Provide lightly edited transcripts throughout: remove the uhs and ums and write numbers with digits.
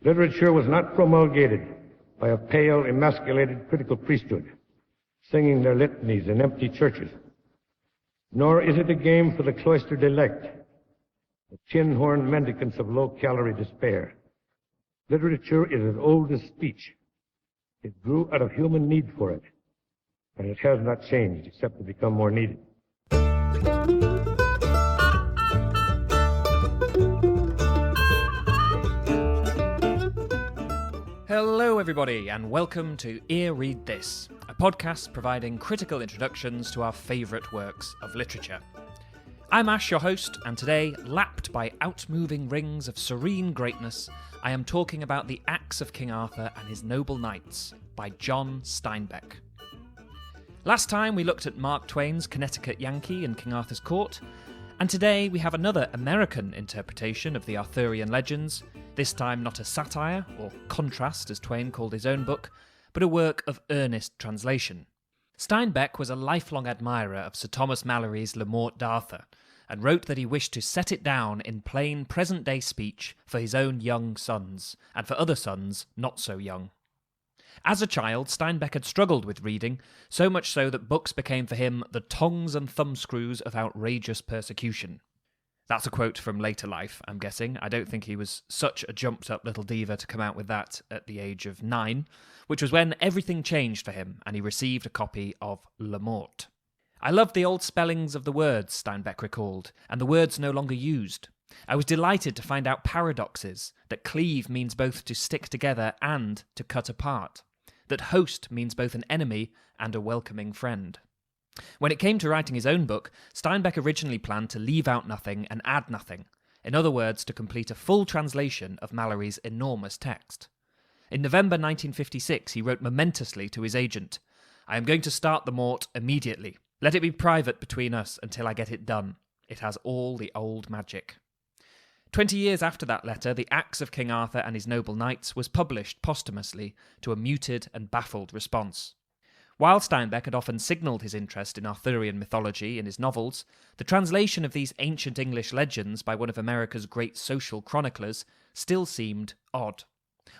Literature was not promulgated by a pale, emasculated critical priesthood, singing their litanies in empty churches. Nor is it a game for the cloistered elect, the tin-horn mendicants of low-calorie despair. Literature is as old as speech. It grew out of human need for it, and it has not changed except to become more needed. Hello everybody, and welcome to Ear Read This, a podcast providing critical introductions to our favourite works of literature. I'm Ash, your host, and today, lapped by outmoving rings of serene greatness, I am talking about The Axe of King Arthur and His Noble Knights by John Steinbeck. Last time we looked at Mark Twain's Connecticut Yankee in King Arthur's Court, and today we have another American interpretation of the Arthurian legends, this time not a satire, or contrast as Twain called his own book, but a work of earnest translation. Steinbeck was a lifelong admirer of Sir Thomas Malory's Morte d'Arthur, and wrote that he wished to set it down in plain present-day speech for his own young sons, and for other sons not so young. As a child, Steinbeck had struggled with reading, so much so that books became for him the tongs and thumbscrews of outrageous persecution. That's a quote from later life, I'm guessing. I don't think he was such a jumped-up little diva to come out with that at the age of 9, which was when everything changed for him and he received a copy of Le Morte. I loved the old spellings of the words, Steinbeck recalled, and the words no longer used. I was delighted to find out paradoxes, that cleave means both to stick together and to cut apart, that host means both an enemy and a welcoming friend. When it came to writing his own book, Steinbeck originally planned to leave out nothing and add nothing, in other words, to complete a full translation of Malory's enormous text. In November 1956, he wrote momentously to his agent, "I am going to start the Morte immediately. Let it be private between us until I get it done. It has all the old magic." 20 years after that letter, The Axe of King Arthur and His Noble Knights was published posthumously to a muted and baffled response. While Steinbeck had often signalled his interest in Arthurian mythology in his novels, the translation of these ancient English legends by one of America's great social chroniclers still seemed odd.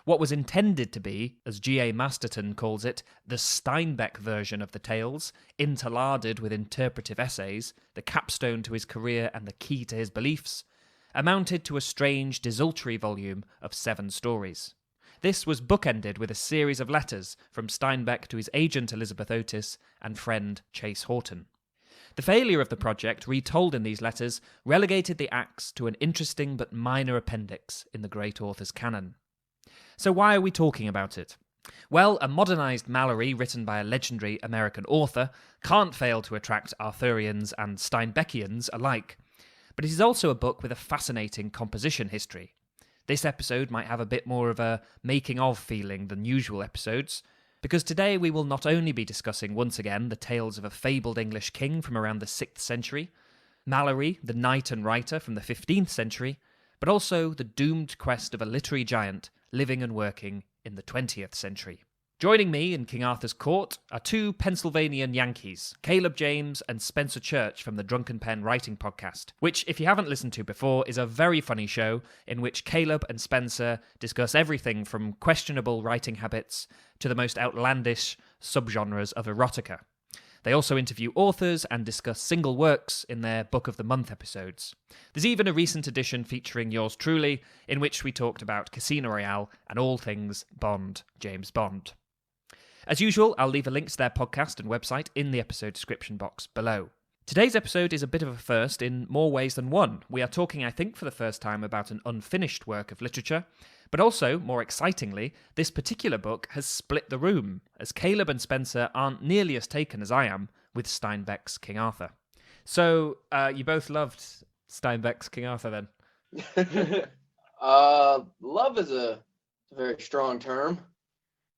What was intended to be, as G.A. Masterton calls it, the Steinbeck version of the tales, interlarded with interpretive essays, the capstone to his career and the key to his beliefs, amounted to a strange, desultory volume of 7 stories. This was bookended with a series of letters from Steinbeck to his agent Elizabeth Otis and friend Chase Horton. The failure of the project, retold in these letters, relegated the Axe to an interesting but minor appendix in the great author's canon. So why are we talking about it? Well, a modernised Malory written by a legendary American author can't fail to attract Arthurians and Steinbeckians alike, but it is also a book with a fascinating composition history. This episode might have a bit more of a making-of feeling than usual episodes, because today we will not only be discussing once again the tales of a fabled English king from around the 6th century, Malory, the knight and writer from the 15th century, but also the doomed quest of a literary giant living and working in the 20th century. Joining me in King Arthur's Court are 2 Pennsylvanian Yankees, Caleb James and Spencer Church from the Drunken Pen Writing Podcast, which, if you haven't listened to before, is a very funny show in which Caleb and Spencer discuss everything from questionable writing habits to the most outlandish subgenres of erotica. They also interview authors and discuss single works in their Book of the Month episodes. There's even a recent edition featuring yours truly, in which we talked about Casino Royale and all things Bond, James Bond. As usual, I'll leave a link to their podcast and website in the episode description box below. Today's episode is a bit of a first in more ways than one. We are talking, I think, for the first time about an unfinished work of literature, but also, more excitingly, this particular book has split the room, as Caleb and Spencer aren't nearly as taken as I am with Steinbeck's King Arthur. So, you both loved Steinbeck's King Arthur then? Love is a very strong term.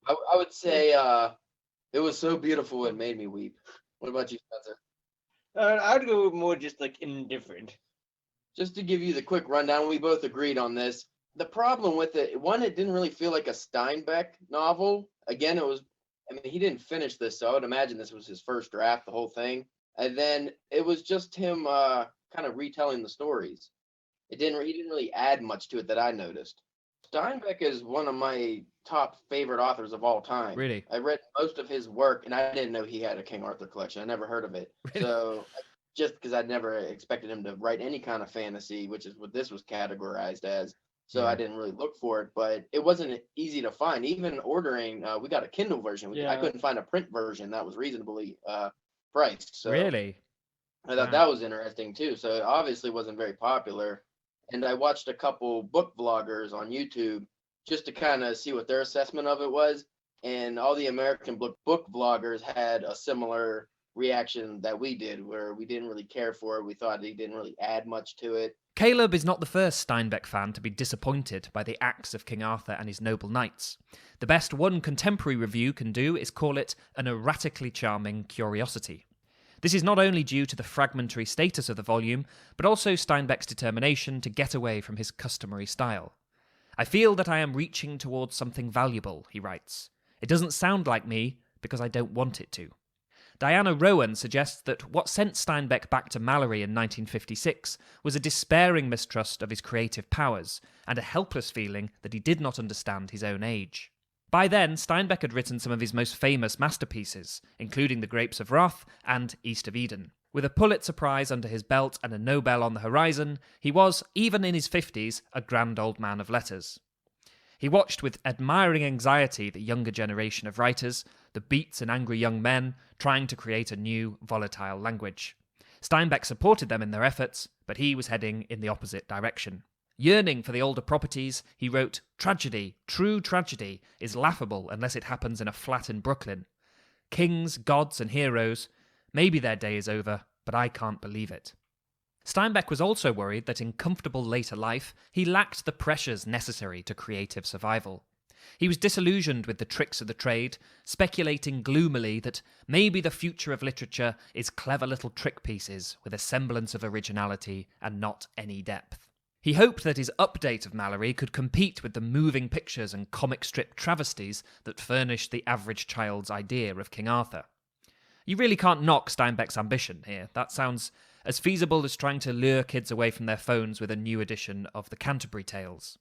I would say it was so beautiful it made me weep. What about you, Spencer? I would go more just like indifferent. Just to give you the quick rundown, we both agreed on this. The problem with it, one, it didn't really feel like a Steinbeck novel. Again, he didn't finish this, so I would imagine this was his first draft, the whole thing. And then it was just him kind of retelling the stories. He didn't really add much to it that I noticed. Steinbeck is one of my top favorite authors of all time. Really? I read most of his work, and I didn't know he had a King Arthur collection. I never heard of it. Really? So just because I never expected him to write any kind of fantasy, which is what this was categorized as. So Yeah. I didn't really look for it, but it wasn't easy to find. Even ordering, we got a Kindle version. I Yeah. couldn't find a print version that was reasonably priced. So Really? I thought Wow. that was interesting too. So it obviously wasn't very popular. And I watched a couple book vloggers on YouTube just to kind of see what their assessment of it was. And all the American book vloggers had a similar reaction that we did, where we didn't really care for it. We thought he didn't really add much to it. Caleb is not the first Steinbeck fan to be disappointed by the acts of King Arthur and his noble knights. The best one contemporary review can do is call it an erratically charming curiosity. This is not only due to the fragmentary status of the volume, but also Steinbeck's determination to get away from his customary style. I feel that I am reaching towards something valuable, he writes. It doesn't sound like me, because I don't want it to. Diana Rowan suggests that what sent Steinbeck back to Malory in 1956 was a despairing mistrust of his creative powers, and a helpless feeling that he did not understand his own age. By then, Steinbeck had written some of his most famous masterpieces, including The Grapes of Wrath and East of Eden. With a Pulitzer Prize under his belt and a Nobel on the horizon, he was, even in his 50s, a grand old man of letters. He watched with admiring anxiety the younger generation of writers, the beats and angry young men, trying to create a new, volatile language. Steinbeck supported them in their efforts, but he was heading in the opposite direction. Yearning for the older properties, he wrote, "Tragedy, true tragedy, is laughable unless it happens in a flat in Brooklyn. Kings, gods, and heroes, maybe their day is over, but I can't believe it." Steinbeck was also worried that in comfortable later life, he lacked the pressures necessary to creative survival. He was disillusioned with the tricks of the trade, speculating gloomily that maybe the future of literature is clever little trick pieces with a semblance of originality and not any depth. He hoped that his update of Malory could compete with the moving pictures and comic strip travesties that furnished the average child's idea of King Arthur. You really can't knock Steinbeck's ambition here. That sounds as feasible as trying to lure kids away from their phones with a new edition of the Canterbury Tales.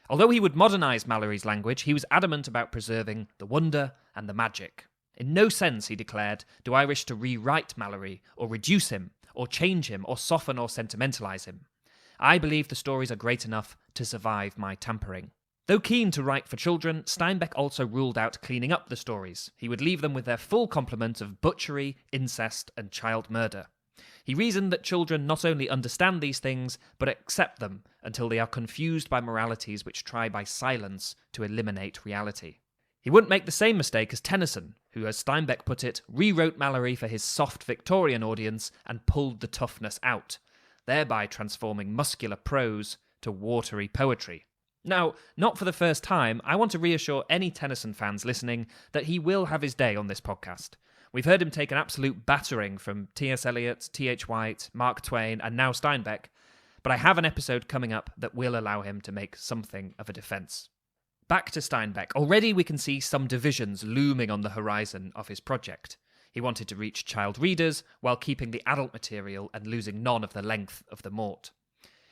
Although he would modernise Malory's language, he was adamant about preserving the wonder and the magic. In no sense, he declared, do I wish to rewrite Malory, or reduce him, or change him, or soften or sentimentalise him. I believe the stories are great enough to survive my tampering. Though keen to write for children, Steinbeck also ruled out cleaning up the stories. He would leave them with their full complement of butchery, incest, and child murder. He reasoned that children not only understand these things, but accept them until they are confused by moralities which try by silence to eliminate reality. He wouldn't make the same mistake as Tennyson, who, as Steinbeck put it, rewrote Malory for his soft Victorian audience and pulled the toughness out, thereby transforming muscular prose to watery poetry. Now, not for the first time, I want to reassure any Tennyson fans listening that he will have his day on this podcast. We've heard him take an absolute battering from T.S. Eliot, T.H. White, Mark Twain, and now Steinbeck, but I have an episode coming up that will allow him to make something of a defence. Back to Steinbeck. Already we can see some divisions looming on the horizon of his project. He wanted to reach child readers while keeping the adult material and losing none of the length of the Morte.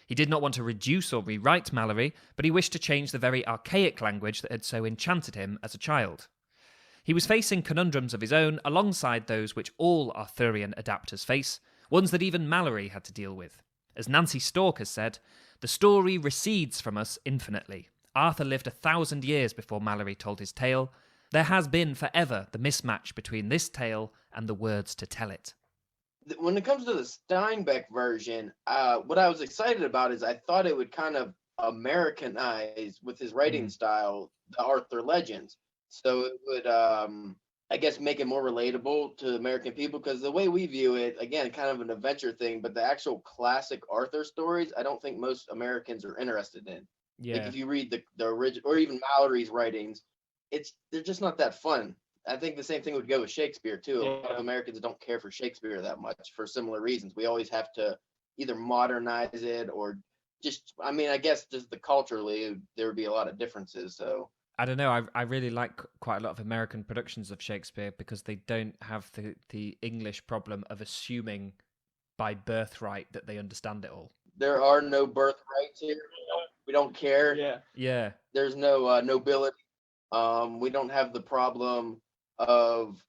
He did not want to reduce or rewrite Malory, but he wished to change the very archaic language that had so enchanted him as a child. He was facing conundrums of his own alongside those which all Arthurian adapters face, ones that even Malory had to deal with. As Nancy Stork has said, the story recedes from us infinitely. Arthur lived 1,000 years before Malory told his tale. There has been forever the mismatch between this tale and the words to tell it. When it comes to the Steinbeck version, what I was excited about is I thought it would kind of Americanize with his writing style the Arthur legends. So it would, I guess, make it more relatable to American people, because the way we view it, again, kind of an adventure thing, but the actual classic Arthur stories, I don't think most Americans are interested in. Yeah. Like if you read the original, or even Malory's writings, they're just not that fun. I think the same thing would go with Shakespeare too. A lot of Americans don't care for Shakespeare that much for similar reasons. We always have to either modernize it or just, I mean, I guess just culturally there would be a lot of differences. So I don't know. I really like quite a lot of American productions of Shakespeare because they don't have the English problem of assuming by birthright that they understand it all. there are no birthrights here. We don't care. Yeah. Yeah. There's no nobility. We don't have the problem of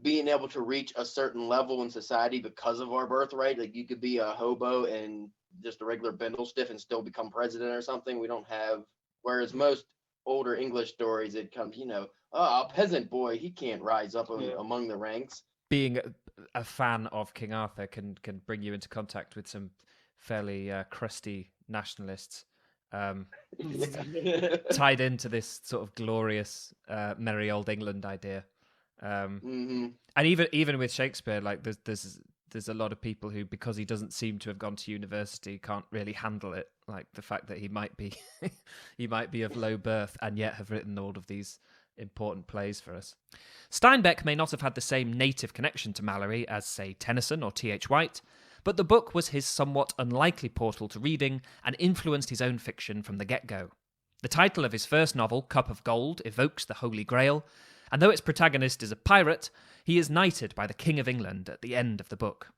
being able to reach a certain level in society because of our birthright. Like you could be a hobo and just a regular bindle stiff and still become president or something. We don't have, whereas most older English stories, it comes, a peasant boy, he can't rise up among the ranks. Being a fan of King Arthur can bring you into contact with some fairly crusty nationalists. Tied into this sort of glorious merry old England idea, and even with Shakespeare, like there's a lot of people who, because he doesn't seem to have gone to university, can't really handle it. Like the fact that he might be he might be of low birth and yet have written all of these important plays for us. Steinbeck may not have had the same native connection to Malory as, say, Tennyson or T.H. White, but the book was his somewhat unlikely portal to reading and influenced his own fiction from the get-go. The title of his first novel, Cup of Gold, evokes the Holy Grail, and though its protagonist is a pirate, he is knighted by the King of England at the end of the book.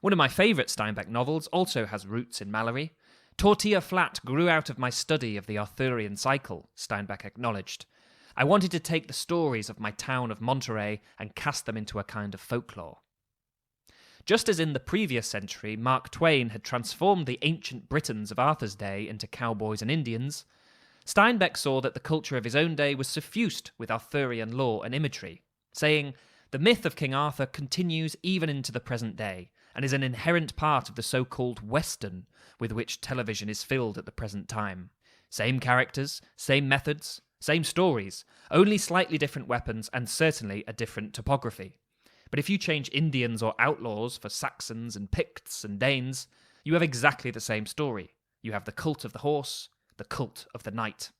One of my favourite Steinbeck novels also has roots in Malory. Tortilla Flat grew out of my study of the Arthurian cycle, Steinbeck acknowledged. I wanted to take the stories of my town of Monterey and cast them into a kind of folklore. Just as in the previous century, Mark Twain had transformed the ancient Britons of Arthur's day into cowboys and Indians, Steinbeck saw that the culture of his own day was suffused with Arthurian lore and imagery, saying, "The myth of King Arthur continues even into the present day, and is an inherent part of the so-called Western with which television is filled at the present time. Same characters, same methods, same stories, only slightly different weapons and certainly a different topography. But if you change Indians or outlaws for Saxons and Picts and Danes, you have exactly the same story. You have the cult of the horse, the cult of the knight."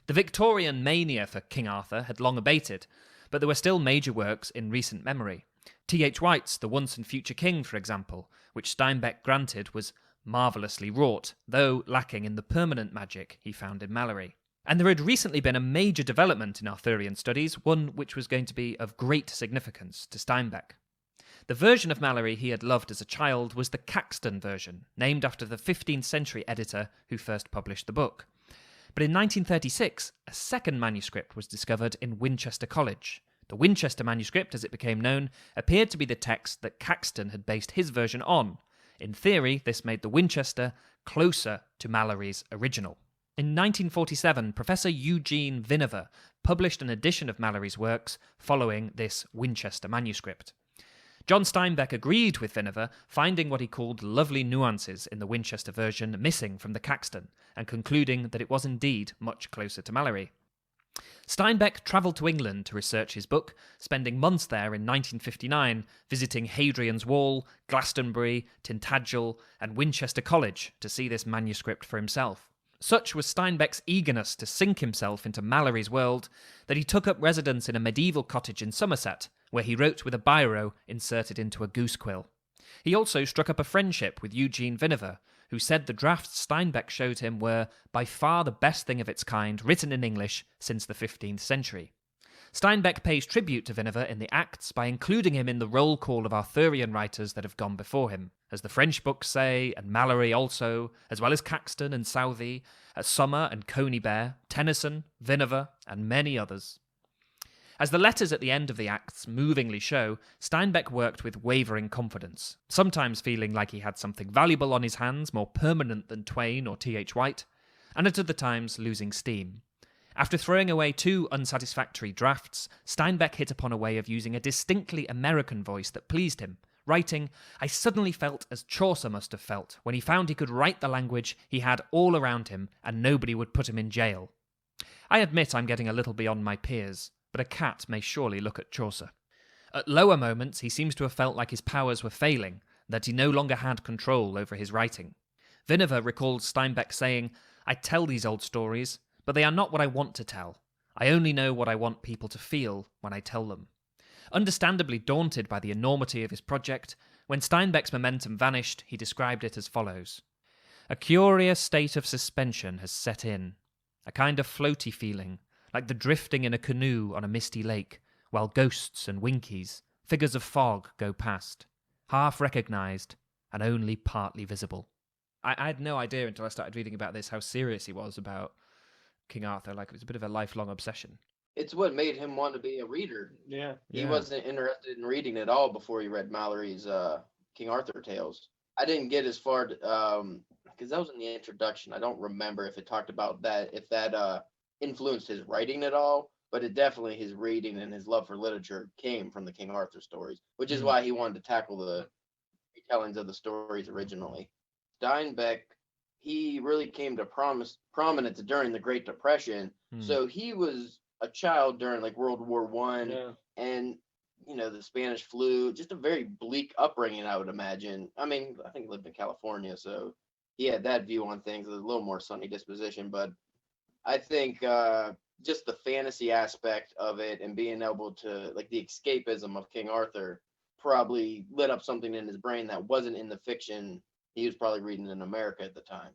The Victorian mania for King Arthur had long abated, but there were still major works in recent memory. T.H. White's The Once and Future King, for example, which Steinbeck granted was marvellously wrought, though lacking in the permanent magic he found in Malory. And there had recently been a major development in Arthurian studies, one which was going to be of great significance to Steinbeck. The version of Malory he had loved as a child was the Caxton version, named after the 15th century editor who first published the book. But in 1936, a second manuscript was discovered in Winchester College. The Winchester manuscript, as it became known, appeared to be the text that Caxton had based his version on. In theory, this made the Winchester closer to Malory's original. In 1947, Professor Eugene Vinaver published an edition of Malory's works following this Winchester manuscript. John Steinbeck agreed with Vinaver, finding what he called lovely nuances in the Winchester version missing from the Caxton, and concluding that it was indeed much closer to Malory. Steinbeck travelled to England to research his book, spending months there in 1959, visiting Hadrian's Wall, Glastonbury, Tintagel, and Winchester College to see this manuscript for himself. Such was Steinbeck's eagerness to sink himself into Malory's world that he took up residence in a medieval cottage in Somerset, where he wrote with a biro inserted into a goose quill. He also struck up a friendship with Eugene Vinaver, who said the drafts Steinbeck showed him were by far the best thing of its kind written in English since the 15th century. Steinbeck pays tribute to Vinaver in the Acts by including him in the roll call of Arthurian writers that have gone before him, as the French books say, and Malory also, as well as Caxton and Southey, Sommer and Conybeare, Tennyson, Vinaver, and many others. As the letters at the end of the Acts movingly show, Steinbeck worked with wavering confidence, sometimes feeling like he had something valuable on his hands, more permanent than Twain or T.H. White, and at other times losing steam. After throwing away 2 unsatisfactory drafts, Steinbeck hit upon a way of using a distinctly American voice that pleased him, writing, "I suddenly felt as Chaucer must have felt when he found he could write the language he had all around him and nobody would put him in jail. I admit I'm getting a little beyond my peers, but a cat may surely look at Chaucer." At lower moments, he seems to have felt like his powers were failing, that he no longer had control over his writing. Vinaver recalls Steinbeck saying, "I tell these old stories, but they are not what I want to tell. I only know what I want people to feel when I tell them." Understandably daunted by the enormity of his project, when Steinbeck's momentum vanished, he described it as follows. "A curious state of suspension has set in, a kind of floaty feeling, like the drifting in a canoe on a misty lake, while ghosts and winkies, figures of fog go past, half recognised and only partly visible." I had no idea until I started reading about this how serious he was about King Arthur. Like, it was a bit of a lifelong obsession. It's what made him want to be a reader. Yeah. He wasn't interested in reading at all before he read Malory's King Arthur tales. I didn't get as far because that was in the introduction. I don't remember if it talked about that, if that influenced his writing at all, but it definitely, his reading and his love for literature came from the King Arthur stories, which is why he wanted to tackle the retellings of the stories originally. Steinbeck, he really came to prominence during the Great Depression. So he was a child during like World War I and the Spanish flu, just a very bleak upbringing, I would imagine. I mean, I think he lived in California, so he had that view on things, a little more sunny disposition. But I think just the fantasy aspect of it and being able to, like, the escapism of King Arthur probably lit up something in his brain that wasn't in the fiction he was probably reading in America at the time.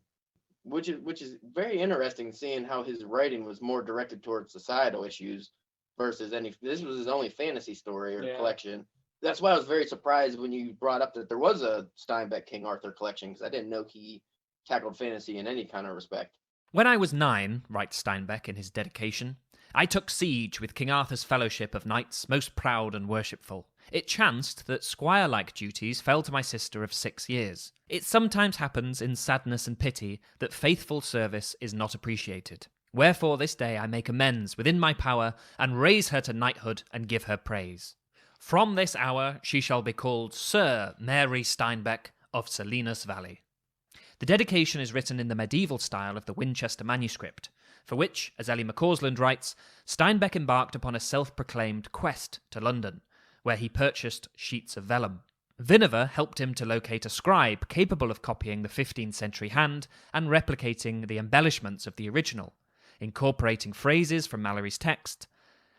Which is very interesting, seeing how his writing was more directed towards societal issues versus this was his only fantasy story or collection. That's why I was very surprised when you brought up that there was a Steinbeck King Arthur collection, because I didn't know he tackled fantasy in any kind of respect. When I was 9, writes Steinbeck in his dedication, I took siege with King Arthur's fellowship of knights most proud and worshipful. It chanced that squire-like duties fell to my sister of 6 years. It sometimes happens in sadness and pity that faithful service is not appreciated. Wherefore this day I make amends within my power, and raise her to knighthood and give her praise. From this hour she shall be called Sir Mary Steinbeck of Salinas Valley. The dedication is written in the medieval style of the Winchester manuscript, for which, as Ellie McCausland writes, Steinbeck embarked upon a self-proclaimed quest to London, where he purchased sheets of vellum. Viniver helped him to locate a scribe capable of copying the 15th century hand and replicating the embellishments of the original, incorporating phrases from Malory's text,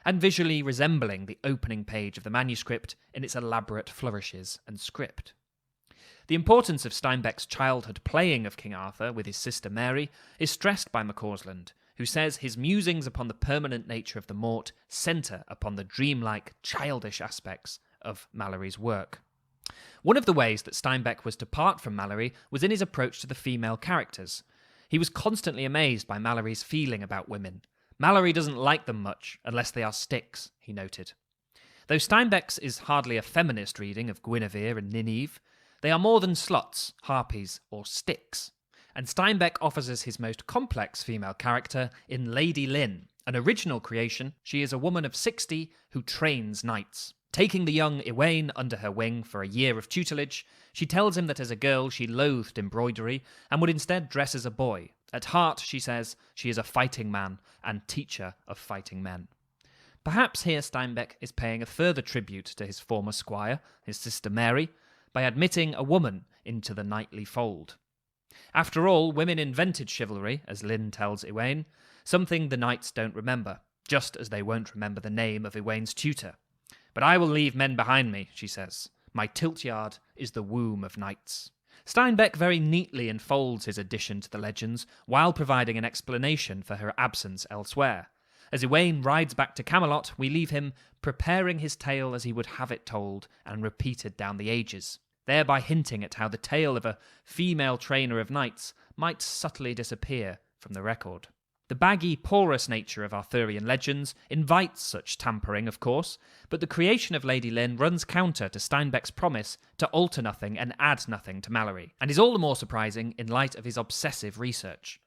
and visually resembling the opening page of the manuscript in its elaborate flourishes and script. The importance of Steinbeck's childhood playing of King Arthur with his sister Mary is stressed by McCausland, who says his musings upon the permanent nature of the Morte centre upon the dreamlike, childish aspects of Malory's work. One of the ways that Steinbeck was to part from Malory was in his approach to the female characters. He was constantly amazed by Malory's feeling about women. Malory doesn't like them much, unless they are sticks, he noted. Though Steinbeck's is hardly a feminist reading of Guinevere and Nineveh, they are more than sluts, harpies, or sticks. And Steinbeck offers us his most complex female character in Lady Lynn. An original creation, she is a woman of 60 who trains knights. Taking the young Iwain under her wing for a year of tutelage, she tells him that as a girl she loathed embroidery and would instead dress as a boy. At heart, she says, she is a fighting man and teacher of fighting men. Perhaps here Steinbeck is paying a further tribute to his former squire, his sister Mary, by admitting a woman into the knightly fold. After all, women invented chivalry, as Lynn tells Iwain, something the knights don't remember, just as they won't remember the name of Iwain's tutor. But I will leave men behind me, she says. My tilt-yard is the womb of knights. Steinbeck very neatly enfolds his addition to the legends while providing an explanation for her absence elsewhere. As Iwain rides back to Camelot, we leave him preparing his tale as he would have it told and repeated down the ages, thereby hinting at how the tale of a female trainer of knights might subtly disappear from the record. The baggy, porous nature of Arthurian legends invites such tampering, of course, but the creation of Lady Lynn runs counter to Steinbeck's promise to alter nothing and add nothing to Malory, and is all the more surprising in light of his obsessive research.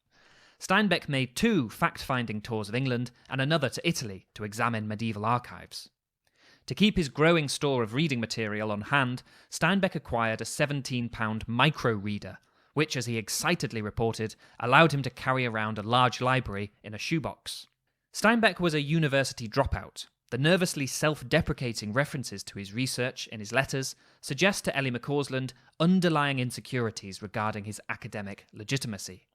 Steinbeck made 2 fact-finding tours of England and another to Italy to examine medieval archives. To keep his growing store of reading material on hand, Steinbeck acquired a £17 micro-reader, which, as he excitedly reported, allowed him to carry around a large library in a shoebox. Steinbeck was a university dropout. The nervously self-deprecating references to his research in his letters suggest to Ellie McCausland underlying insecurities regarding his academic legitimacy.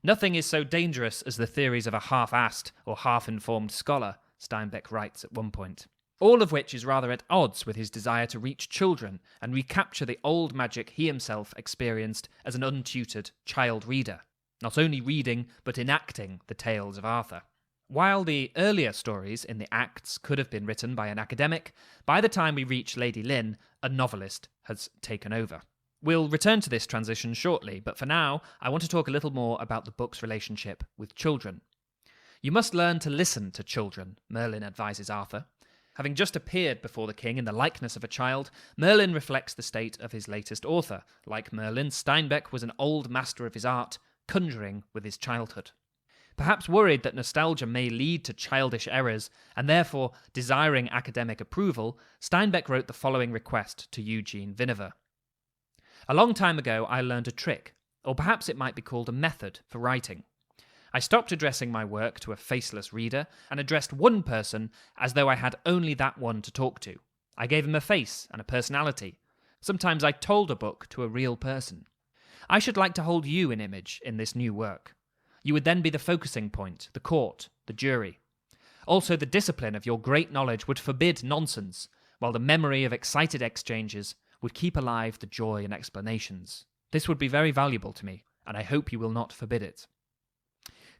Nothing is so dangerous as the theories of a half-assed or half-informed scholar, Steinbeck writes at one point. All of which is rather at odds with his desire to reach children and recapture the old magic he himself experienced as an untutored child reader, not only reading but enacting the tales of Arthur. While the earlier stories in the Acts could have been written by an academic, by the time we reach Lady Lynn, a novelist has taken over. We'll return to this transition shortly, but for now, I want to talk a little more about the book's relationship with children. You must learn to listen to children, Merlin advises Arthur. Having just appeared before the king in the likeness of a child, Merlin reflects the state of his latest author. Like Merlin, Steinbeck was an old master of his art, conjuring with his childhood. Perhaps worried that nostalgia may lead to childish errors, and therefore desiring academic approval, Steinbeck wrote the following request to Eugene Vinaver. A long time ago, I learned a trick, or perhaps it might be called a method, for writing. I stopped addressing my work to a faceless reader and addressed one person as though I had only that one to talk to. I gave him a face and a personality. Sometimes I told a book to a real person. I should like to hold you in image in this new work. You would then be the focusing point, the court, the jury. Also, the discipline of your great knowledge would forbid nonsense, while the memory of excited exchanges would keep alive the joy and explanations. This would be very valuable to me, and I hope you will not forbid it.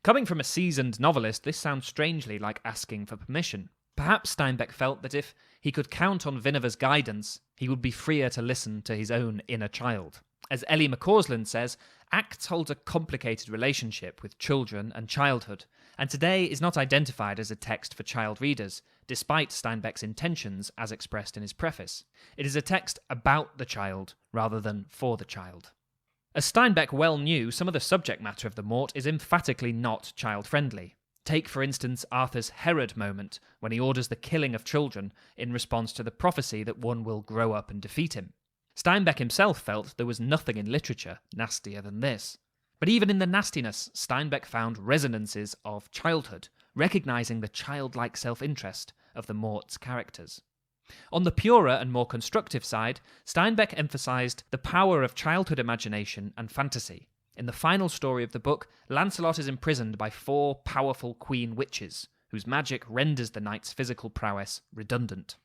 Coming from a seasoned novelist, this sounds strangely like asking for permission. Perhaps Steinbeck felt that if he could count on Vinaver's guidance, he would be freer to listen to his own inner child. As Ellie McCausland says, Acts holds a complicated relationship with children and childhood, and today is not identified as a text for child readers, despite Steinbeck's intentions as expressed in his preface. It is a text about the child rather than for the child. As Steinbeck well knew, some of the subject matter of the Morte is emphatically not child-friendly. Take, for instance, Arthur's Herod moment, when he orders the killing of children in response to the prophecy that one will grow up and defeat him. Steinbeck himself felt there was nothing in literature nastier than this. But even in the nastiness, Steinbeck found resonances of childhood, recognising the childlike self-interest of the Morte's characters. On the purer and more constructive side, Steinbeck emphasised the power of childhood imagination and fantasy. In the final story of the book, Lancelot is imprisoned by 4 powerful queen witches, whose magic renders the knight's physical prowess redundant.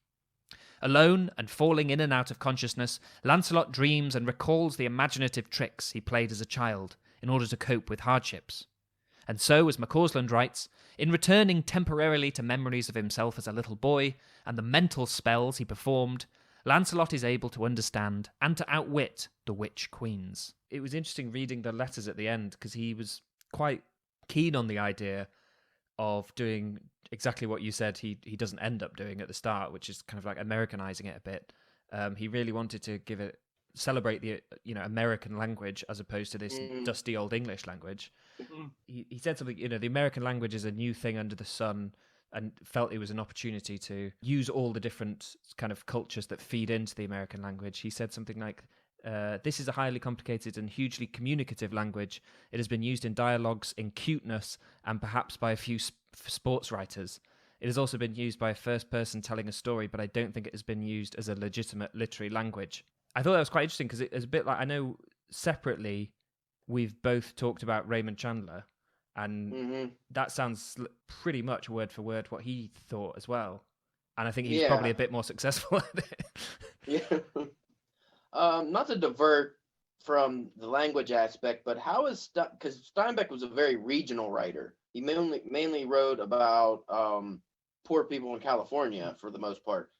Alone and falling in and out of consciousness, Lancelot dreams and recalls the imaginative tricks he played as a child in order to cope with hardships. And so, as McCausland writes, in returning temporarily to memories of himself as a little boy and the mental spells he performed, Lancelot is able to understand and to outwit the witch queens. It was interesting reading the letters at the end because he was quite keen on the idea of doing exactly what you said he doesn't end up doing at the start, which is kind of like Americanizing it a bit. He really wanted to celebrate the American language as opposed to this dusty old English language. He said something, the American language is a new thing under the sun, and felt it was an opportunity to use all the different kind of cultures that feed into the American language. He said something like, this is a highly complicated and hugely communicative language. It has been used in dialogues, in cuteness, and perhaps by a few sports writers. It has also been used by a first person telling a story, but I don't think it has been used as a legitimate literary language. I thought that was quite interesting because it's a bit like, I know separately we've both talked about Raymond Chandler, and that sounds pretty much word for word what he thought as well. And I think he's probably a bit more successful at it. Not to divert from the language aspect, but how is because Steinbeck was a very regional writer. He mainly wrote about poor people in California for the most part.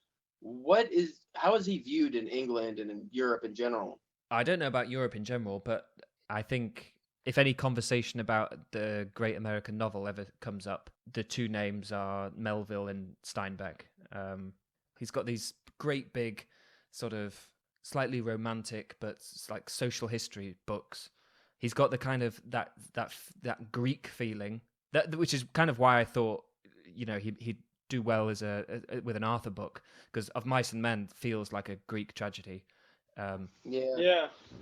How is he viewed in England and in Europe in general? I don't know about Europe in general, but I think if any conversation about the great American novel ever comes up, the 2 names are Melville and Steinbeck. He's got these great big sort of slightly romantic but like social history books. He's got the kind of that Greek feeling, which is kind of why I thought he'd do well as with an Arthur book, because Of Mice and Men feels like a Greek tragedy in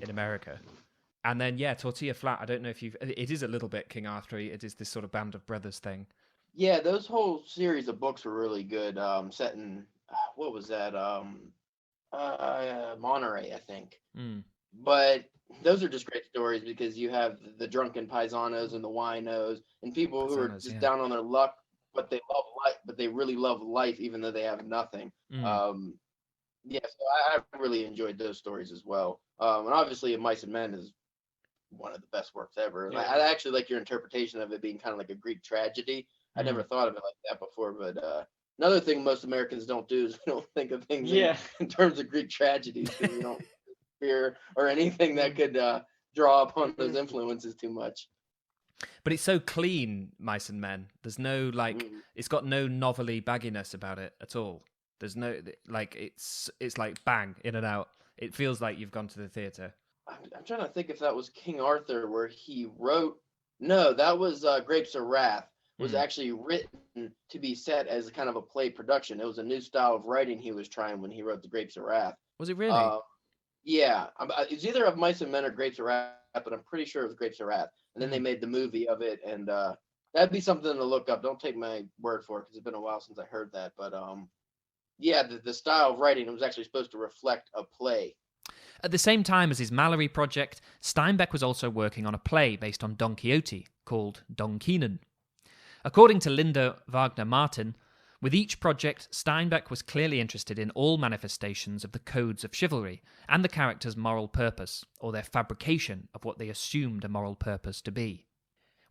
America. And then Tortilla Flat, I don't know if it is a little bit King Arthur-y. It is this sort of band of brothers thing. Yeah, those whole series of books were really good. Set in what was that? Monterey, I think. But those are just great stories because you have the drunken paisanos and the winos and people who are just down on their luck, but they love life, but they really love life even though they have nothing. So I really enjoyed those stories as well. And obviously, Mice and Men is one of the best works ever. Yeah. I actually like your interpretation of it being kind of like a Greek tragedy. I never thought of it like that before, but another thing most Americans don't do is we don't think of things in terms of Greek tragedies. We don't Shakespeare or anything that could draw upon those influences too much. But it's so clean, Mice and Men. There's no it's got no novelty bagginess about it at all. There's no it's like bang in and out. It feels like you've gone to the theatre. I'm trying to think if that was King Arthur where he wrote. No, that was Grapes of Wrath. Was actually written to be set as kind of a play production. It was a new style of writing he was trying when he wrote the Grapes of Wrath. Was it really? Yeah, it's either of Mice and Men or Grapes of Wrath, but I'm pretty sure it was Grapes of Wrath. And then they made the movie of it, and that'd be something to look up. Don't take my word for it because it's been a while since I heard that. But yeah, the style of writing, it was actually supposed to reflect a play. At the same time as his Malory project, Steinbeck was also working on a play based on Don Quixote called Don Keenan. According to Linda Wagner Martin, with each project, Steinbeck was clearly interested in all manifestations of the codes of chivalry and the characters' moral purpose, or their fabrication of what they assumed a moral purpose to be.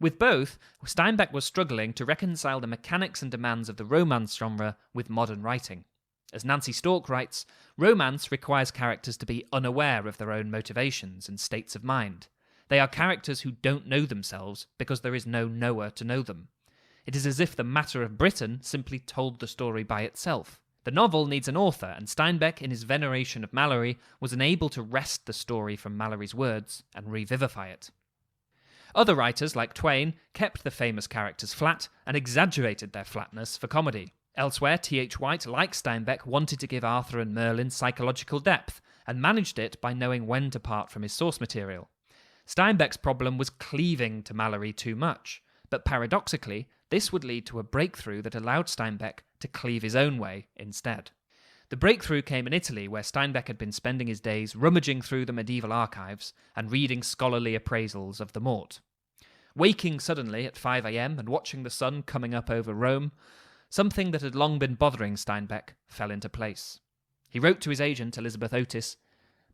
With both, Steinbeck was struggling to reconcile the mechanics and demands of the romance genre with modern writing. As Nancy Stork writes, romance requires characters to be unaware of their own motivations and states of mind. They are characters who don't know themselves because there is no knower to know them. It is as if the matter of Britain simply told the story by itself. The novel needs an author, and Steinbeck, in his veneration of Malory, was unable to wrest the story from Malory's words and revivify it. Other writers, like Twain, kept the famous characters flat and exaggerated their flatness for comedy. Elsewhere, T.H. White, like Steinbeck, wanted to give Arthur and Merlin psychological depth, and managed it by knowing when to part from his source material. Steinbeck's problem was cleaving to Malory too much, but paradoxically, this would lead to a breakthrough that allowed Steinbeck to cleave his own way instead. The breakthrough came in Italy, where Steinbeck had been spending his days rummaging through the medieval archives and reading scholarly appraisals of the Morte. Waking suddenly at 5 a.m. and watching the sun coming up over Rome, something that had long been bothering Steinbeck fell into place. He wrote to his agent, Elizabeth Otis,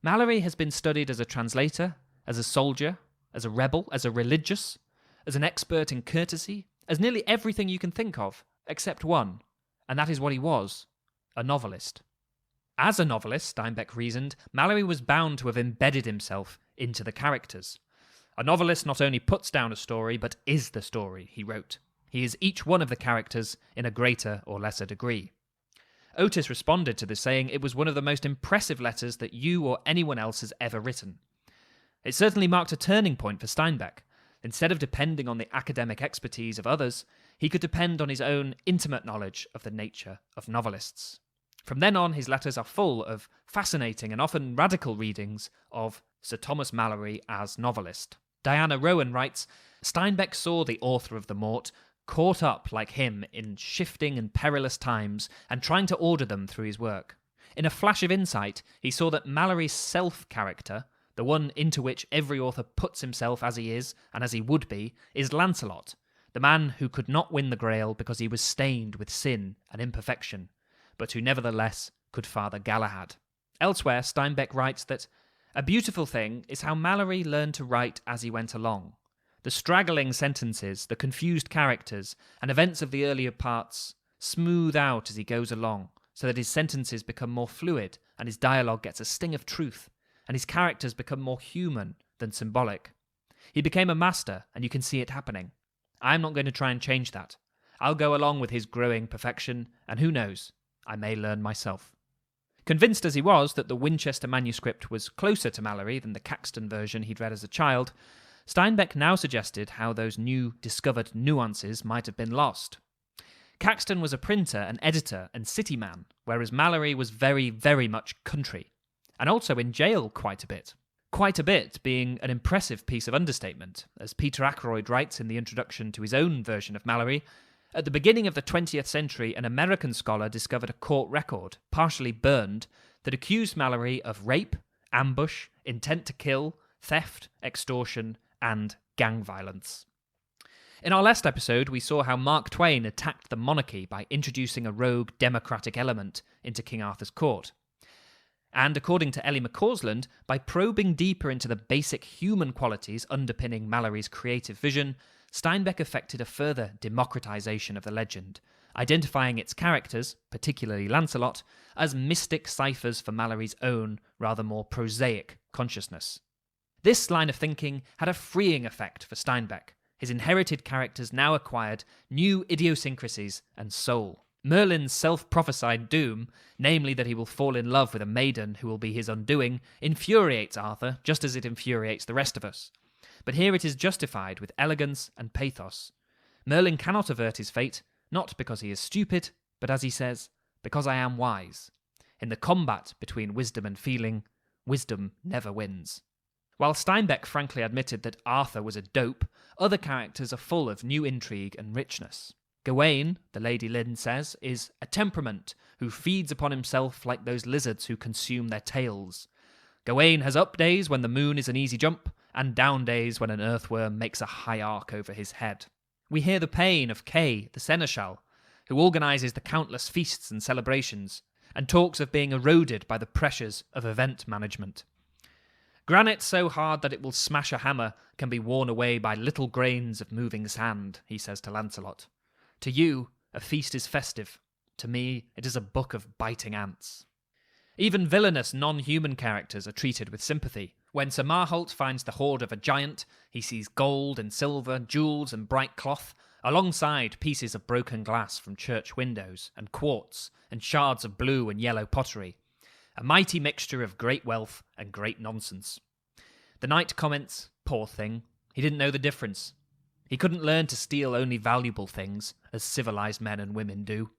"Malory has been studied as a translator, as a soldier, as a rebel, as a religious, as an expert in courtesy, as nearly everything you can think of, except one, and that is what he was, a novelist." As a novelist, Steinbeck reasoned, Malory was bound to have embedded himself into the characters. A novelist not only puts down a story, but is the story, he wrote. He is each one of the characters in a greater or lesser degree. Otis responded to this, saying it was one of the most impressive letters that you or anyone else has ever written. It certainly marked a turning point for Steinbeck. Instead of depending on the academic expertise of others, he could depend on his own intimate knowledge of the nature of novelists. From then on, his letters are full of fascinating and often radical readings of Sir Thomas Malory as novelist. Diana Rowan writes, Steinbeck saw the author of the Morte caught up like him in shifting and perilous times and trying to order them through his work. In a flash of insight, he saw that Malory's self-character, the one into which every author puts himself as he is and as he would be, is Lancelot, the man who could not win the Grail because he was stained with sin and imperfection, but who nevertheless could father Galahad. Elsewhere, Steinbeck writes that a beautiful thing is how Malory learned to write as he went along. The straggling sentences, the confused characters, and events of the earlier parts smooth out as he goes along, so that his sentences become more fluid and his dialogue gets a sting of truth, and his characters become more human than symbolic. He became a master, and you can see it happening. I'm not going to try and change that. I'll go along with his growing perfection, and who knows, I may learn myself. Convinced as he was that the Winchester manuscript was closer to Malory than the Caxton version he'd read as a child, Steinbeck now suggested how those new discovered nuances might have been lost. Caxton was a printer, an editor, and city man, whereas Malory was very, very much country, and also in jail quite a bit. Quite a bit being an impressive piece of understatement. As Peter Ackroyd writes in the introduction to his own version of Malory, at the beginning of the 20th century, an American scholar discovered a court record, partially burned, that accused Malory of rape, ambush, intent to kill, theft, extortion, and gang violence. In our last episode, we saw how Mark Twain attacked the monarchy by introducing a rogue democratic element into King Arthur's court. And according to Ellie McCausland, by probing deeper into the basic human qualities underpinning Malory's creative vision, Steinbeck effected a further democratization of the legend, identifying its characters, particularly Lancelot, as mystic ciphers for Malory's own, rather more prosaic consciousness. This line of thinking had a freeing effect for Steinbeck. His inherited characters now acquired new idiosyncrasies and soul. Merlin's self-prophesied doom, namely that he will fall in love with a maiden who will be his undoing, infuriates Arthur just as it infuriates the rest of us. But here it is justified with elegance and pathos. Merlin cannot avert his fate, not because he is stupid, but as he says, because I am wise. In the combat between wisdom and feeling, wisdom never wins. While Steinbeck frankly admitted that Arthur was a dope, other characters are full of new intrigue and richness. Gawain, the Lady Lynn says, is a temperament who feeds upon himself like those lizards who consume their tails. Gawain has up days when the moon is an easy jump, and down days when an earthworm makes a high arc over his head. We hear the pain of Kay, the seneschal, who organises the countless feasts and celebrations, and talks of being eroded by the pressures of event management. Granite so hard that it will smash a hammer can be worn away by little grains of moving sand, he says to Lancelot. To you, a feast is festive. To me, it is a book of biting ants. Even villainous non-human characters are treated with sympathy. When Sir Marholt finds the hoard of a giant, he sees gold and silver, jewels and bright cloth, alongside pieces of broken glass from church windows, and quartz, and shards of blue and yellow pottery. A mighty mixture of great wealth and great nonsense. The knight comments, poor thing, he didn't know the difference. He couldn't learn to steal only valuable things, as civilized men and women do.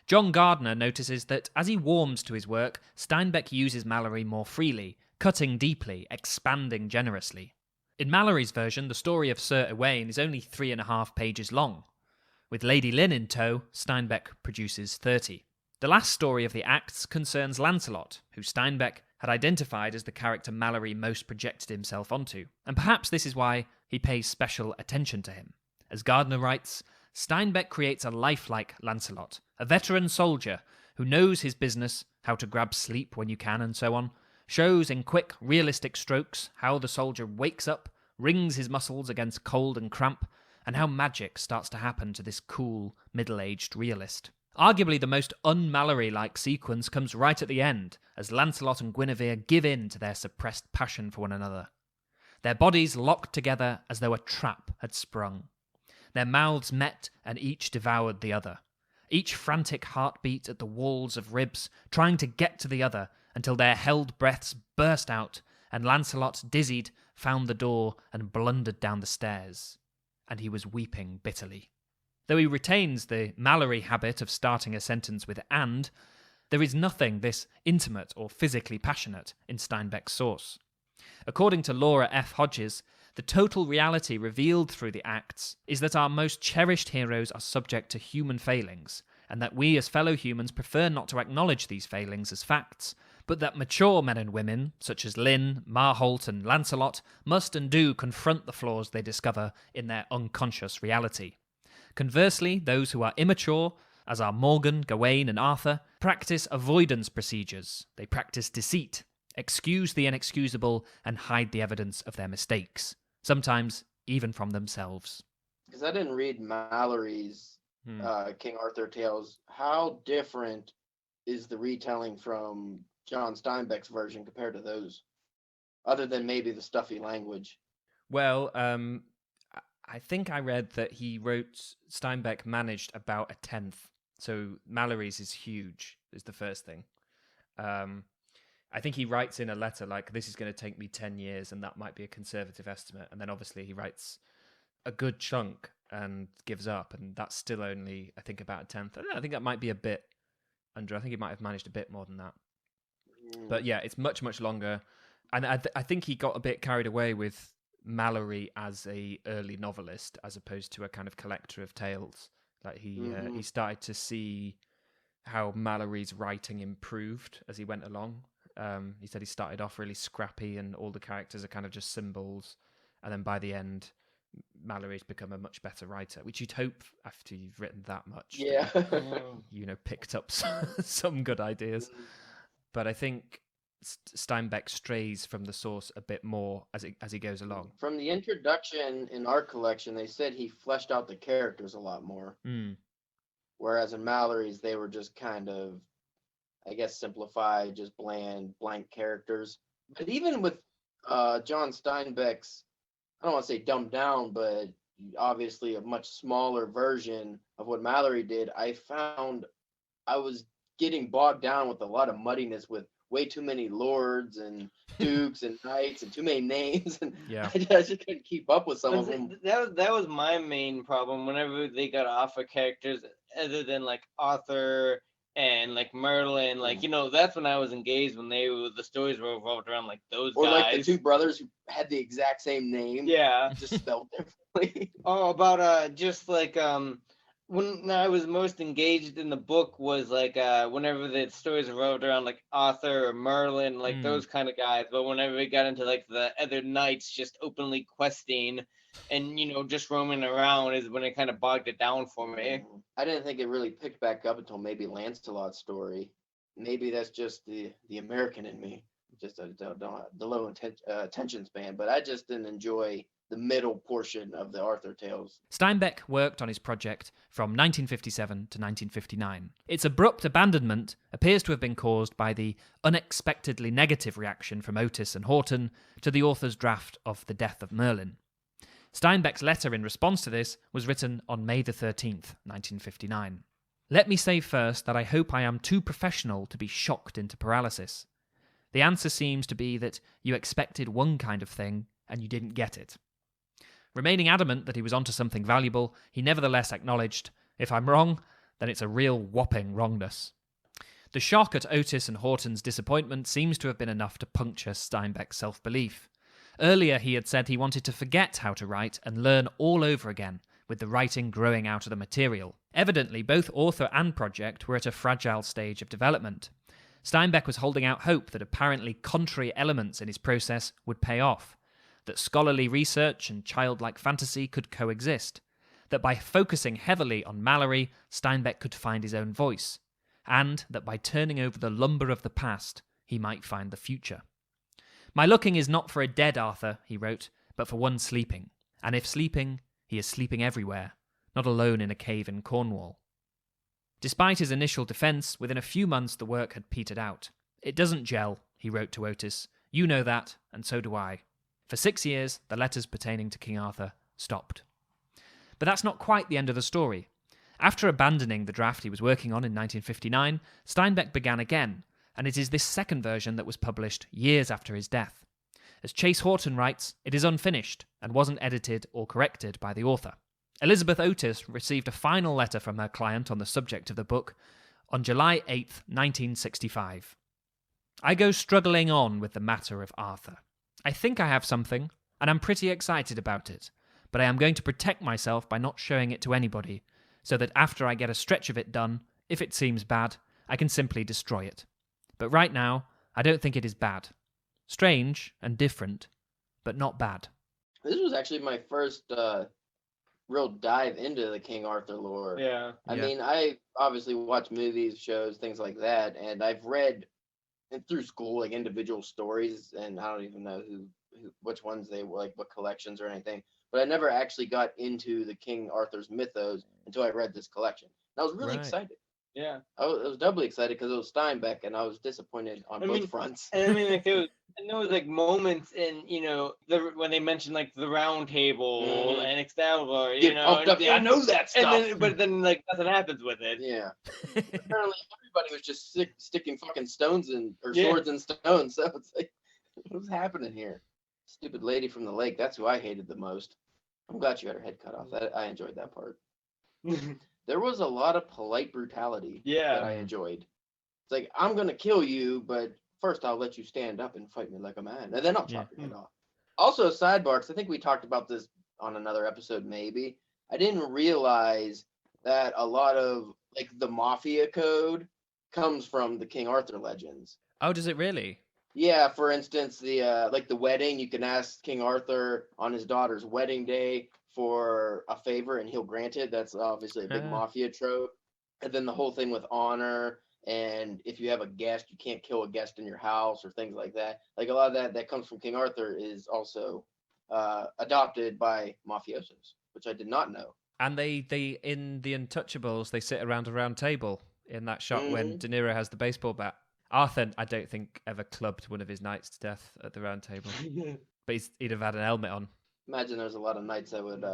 John Gardner notices that as he warms to his work, Steinbeck uses Malory more freely, cutting deeply, expanding generously. In Malory's version, the story of Sir Owain is only 3.5 pages long. With Lady Lynn in tow, Steinbeck produces 30. The last story of the acts concerns Lancelot, who Steinbeck had identified as the character Malory most projected himself onto, and perhaps this is why he pays special attention to him. As Gardner writes, Steinbeck creates a lifelike Lancelot, a veteran soldier who knows his business, how to grab sleep when you can and so on, shows in quick, realistic strokes how the soldier wakes up, wrings his muscles against cold and cramp, and how magic starts to happen to this cool, middle-aged realist. Arguably the most un-Malory-like sequence comes right at the end, as Lancelot and Guinevere give in to their suppressed passion for one another. Their bodies locked together as though a trap had sprung. Their mouths met and each devoured the other. Each frantic heartbeat at the walls of ribs, trying to get to the other until their held breaths burst out, and Lancelot, dizzied, found the door and blundered down the stairs. And he was weeping bitterly. Though he retains the Malory habit of starting a sentence with "and," there is nothing this intimate or physically passionate in Steinbeck's source. According to Laura F. Hodges, the total reality revealed through the acts is that our most cherished heroes are subject to human failings, and that we as fellow humans prefer not to acknowledge these failings as facts, but that mature men and women, such as Lynn, Marholt and Lancelot, must and do confront the flaws they discover in their unconscious reality. Conversely, those who are immature, as are Morgan, Gawain and Arthur, practice avoidance procedures. They practice deceit, excuse the inexcusable, and hide the evidence of their mistakes, sometimes even from themselves. Because I didn't read Malory's King Arthur tales. How different is the retelling from John Steinbeck's version compared to those? Other than maybe the stuffy language. Well, I think I read that Steinbeck managed about 1/10. So Malory's is huge, is the first thing. I think he writes in a letter like, this is going to take me 10 years, and that might be a conservative estimate. And then obviously he writes a good chunk and gives up, and that's still only, I think, about 1/10. I think that might be a bit under. I think he might have managed a bit more than that. But yeah, it's much, much longer. And I think he got a bit carried away with Malory as a early novelist as opposed to a kind of collector of tales. Like he started to see how Malory's writing improved as he went along. He said he started off really scrappy and all the characters are kind of just symbols, and then by the end Malory's become a much better writer, which you'd hope after you've written that much. Yeah. You picked up some good ideas. But I think Steinbeck strays from the source a bit more as he goes along. From the introduction in our collection, they said he fleshed out the characters a lot more. Whereas in Malory's, they were just kind of, I guess, simplified, just bland, blank characters. But even with John Steinbeck's, I don't want to say dumbed down, but obviously a much smaller version of what Malory did, I found I was getting bogged down with a lot of muddiness with way too many lords and dukes and knights and too many names, and I just couldn't keep up with some of them. That was my main problem whenever they got off of characters other than like Arthur and like Merlin, like, you know, that's when I was engaged, when the stories were revolved around like those or guys. Like the two brothers who had the exact same name, just spelled differently. About just like when I was most engaged in the book was like whenever the stories revolved around like Arthur or Merlin, like those kind of guys. But whenever we got into like the other knights just openly questing and, you know, just roaming around is when it kind of bogged it down for me. I didn't think it really picked back up until maybe Lancelot's story. Maybe that's just the American in me, just the low attention span. But I just didn't enjoy the middle portion of the Arthur tales. Steinbeck worked on his project from 1957 to 1959. Its abrupt abandonment appears to have been caused by the unexpectedly negative reaction from Otis and Horton to the author's draft of The Death of Merlin. Steinbeck's letter in response to this was written on May the 13th, 1959. Let me say first that I hope I am too professional to be shocked into paralysis. The answer seems to be that you expected one kind of thing and you didn't get it. Remaining adamant that he was onto something valuable, he nevertheless acknowledged, if I'm wrong, then it's a real whopping wrongness. The shock at Otis and Horton's disappointment seems to have been enough to puncture Steinbeck's self-belief. Earlier he had said he wanted to forget how to write and learn all over again, with the writing growing out of the material. Evidently, both author and project were at a fragile stage of development. Steinbeck was holding out hope that apparently contrary elements in his process would pay off, that scholarly research and childlike fantasy could coexist, that by focusing heavily on Malory, Steinbeck could find his own voice, and that by turning over the lumber of the past, he might find the future. My looking is not for a dead Arthur, he wrote, but for one sleeping, and if sleeping, he is sleeping everywhere, not alone in a cave in Cornwall. Despite his initial defence, within a few months the work had petered out. It doesn't gel, he wrote to Otis. You know that, and so do I. For 6 years, the letters pertaining to King Arthur stopped. But that's not quite the end of the story. After abandoning the draft he was working on in 1959, Steinbeck began again, and it is this second version that was published years after his death. As Chase Horton writes, it is unfinished and wasn't edited or corrected by the author. Elizabeth Otis received a final letter from her client on the subject of the book on July 8, 1965. I go struggling on with the matter of Arthur. I think I have something, and I'm pretty excited about it, but I am going to protect myself by not showing it to anybody, so that after I get a stretch of it done, if it seems bad, I can simply destroy it. But right now, I don't think it is bad. Strange and different, but not bad. This was actually my first real dive into the King Arthur lore. Yeah. I mean, I obviously watch movies, shows, things like that, and I've read through school like individual stories, and I don't even know which ones they were, like what collections or anything. But I never actually got into the King Arthur's mythos until I read this collection. And I was really excited. Yeah. I was doubly excited because it was Steinbeck, and I was disappointed on both fronts. And I mean, like there was like moments in, you know, when they mentioned like the Round Table and Excalibur, you know, pumped up. Yeah, I know that stuff. But then like nothing happens with it. Yeah. Apparently everybody was just sticking fucking stones or swords in stones. So it's like, what's happening here? Stupid lady from the lake. That's who I hated the most. I'm glad you had her head cut off. I enjoyed that part. There was a lot of polite brutality that I enjoyed. It's like, I'm going to kill you, but first I'll let you stand up and fight me like a man, and then I'll chop your head off. Also, sidebar, because I think we talked about this on another episode maybe. I didn't realize that a lot of, like, the mafia code comes from the King Arthur legends. Oh, does it really? Yeah, for instance, the wedding, you can ask King Arthur on his daughter's wedding day for a favor and he'll grant it. That's obviously a big mafia trope. And then the whole thing with honor and if you have a guest, you can't kill a guest in your house or things like that. Like a lot of that comes from King Arthur is also adopted by mafiosos, which I did not know. And they in The Untouchables, they sit around a round table in that shot when De Niro has the baseball bat. Arthur, I don't think, ever clubbed one of his knights to death at the round table. But he'd have had an helmet on. Imagine there's a lot of knights that would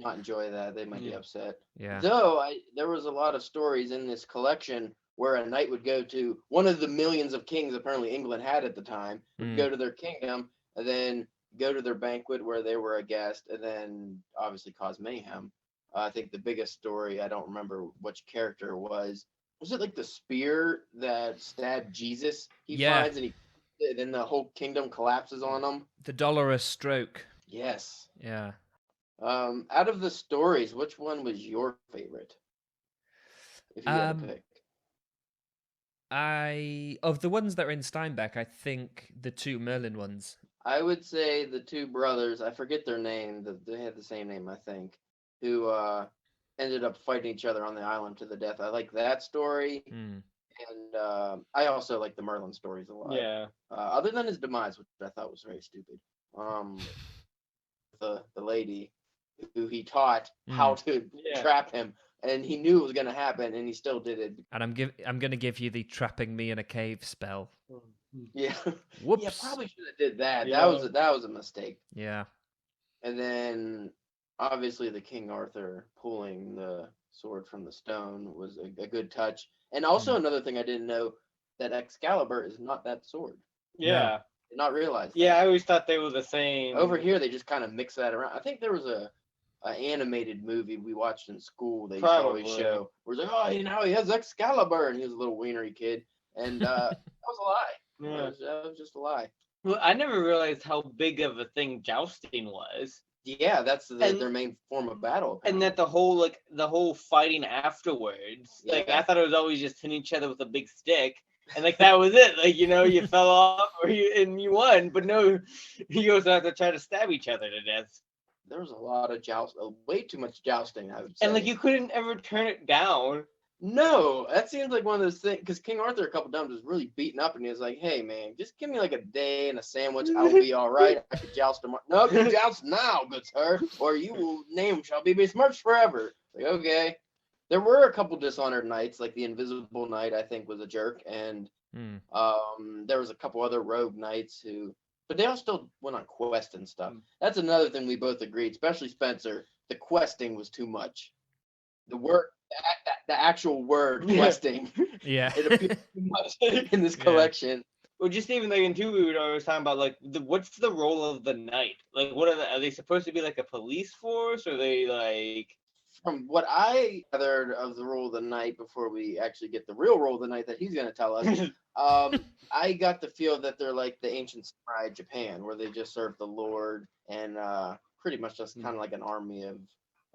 not enjoy that. They might be upset. Yeah. Though there was a lot of stories in this collection where a knight would go to one of the millions of kings apparently England had at the time, would go to their kingdom, and then go to their banquet where they were a guest, and then obviously cause mayhem. I think the biggest story, I don't remember which character it was it like the spear that stabbed Jesus he finds, and then the whole kingdom collapses on him? The dolorous stroke. Yes. Yeah. Out of the stories, which one was your favorite? If you had to pick. Of the ones that are in Steinbeck, I think the two Merlin ones. I would say the two brothers, I forget their name, they had the same name, I think, who ended up fighting each other on the island to the death. I like that story. And I also like the Merlin stories a lot. Yeah. Other than his demise, which I thought was very stupid. The lady who he taught how to trap him, and he knew it was going to happen, and he still did it. And I'm going to give you the trapping me in a cave spell. Yeah. Whoops. Yeah, probably should have did that. Yeah. That was a mistake. Yeah. And then obviously the King Arthur pulling the sword from the stone was a good touch. And also another thing I didn't know, that Excalibur is not that sword. Yeah. Did not realize that. Yeah, I always thought they were the same. Over here they just kind of mix that around. I think there was a animated movie we watched in school they used to always show where it's like, oh, he has Excalibur, and he was a little wienery kid, and that was a lie. Yeah. That was just a lie. Well, I never realized how big of a thing jousting was. Yeah, that's their main form of battle. And that the whole fighting afterwards, like I thought it was always just hitting each other with a big stick, and like that was it. Like, you fell off and you won, but no, you also have to try to stab each other to death. There was a lot of way too much jousting, I would say. And like you couldn't ever turn it down. No, that seems like one of those things, because King Arthur a couple times was really beaten up, and he was like, hey man, just give me like a day and a sandwich, I'll be all right. I could joust tomorrow. No, you joust now, good sir, or your name shall be besmirched forever. Like, okay. There were a couple dishonored knights, like the Invisible Knight, I think, was a jerk, and there was a couple other rogue knights but they all still went on quests and stuff. That's another thing we both agreed, especially Spencer. The questing was too much. The word, the actual word questing. Yeah. It appears too much in this collection. Well, just even like in 2, we were always talking about like what's the role of the knight? Like, what are they supposed to be, like a police force, or are they like? From what I gathered of the role of the knight, before we actually get the real role of the knight that he's going to tell us, I got the feel that they're like the ancient samurai Japan, where they just serve the Lord, and pretty much just kind of like an army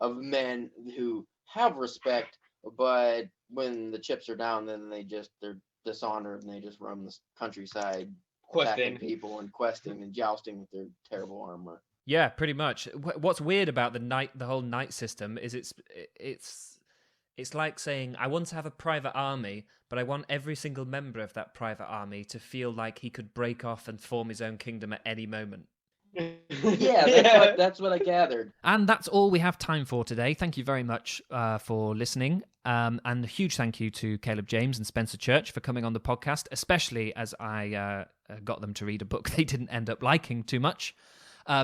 of men who have respect, but when the chips are down, then they're dishonored, and they just roam the countryside, attacking people and questing and jousting with their terrible armor. Yeah, pretty much. What's weird about the whole knight system is it's like saying, I want to have a private army, but I want every single member of that private army to feel like he could break off and form his own kingdom at any moment. Yeah, that's what I gathered. And that's all we have time for today. Thank you very much for listening. And a huge thank you to Caleb James and Spencer Church for coming on the podcast, especially as I got them to read a book they didn't end up liking too much.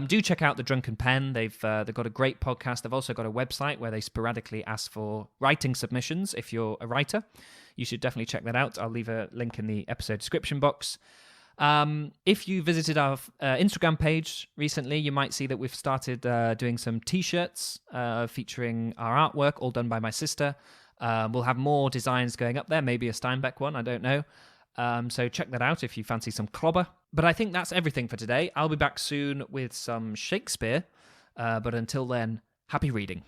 Do check out The Drunken Pen. They've got a great podcast. They've also got a website where they sporadically ask for writing submissions. If you're a writer, you should definitely check that out. I'll leave a link in the episode description box. If you visited our Instagram page recently, you might see that we've started doing some t-shirts featuring our artwork, all done by my sister. We'll have more designs going up there, maybe a Steinbeck one, I don't know. So check that out if you fancy some clobber. But I think that's everything for today. I'll be back soon with some Shakespeare. But until then, happy reading.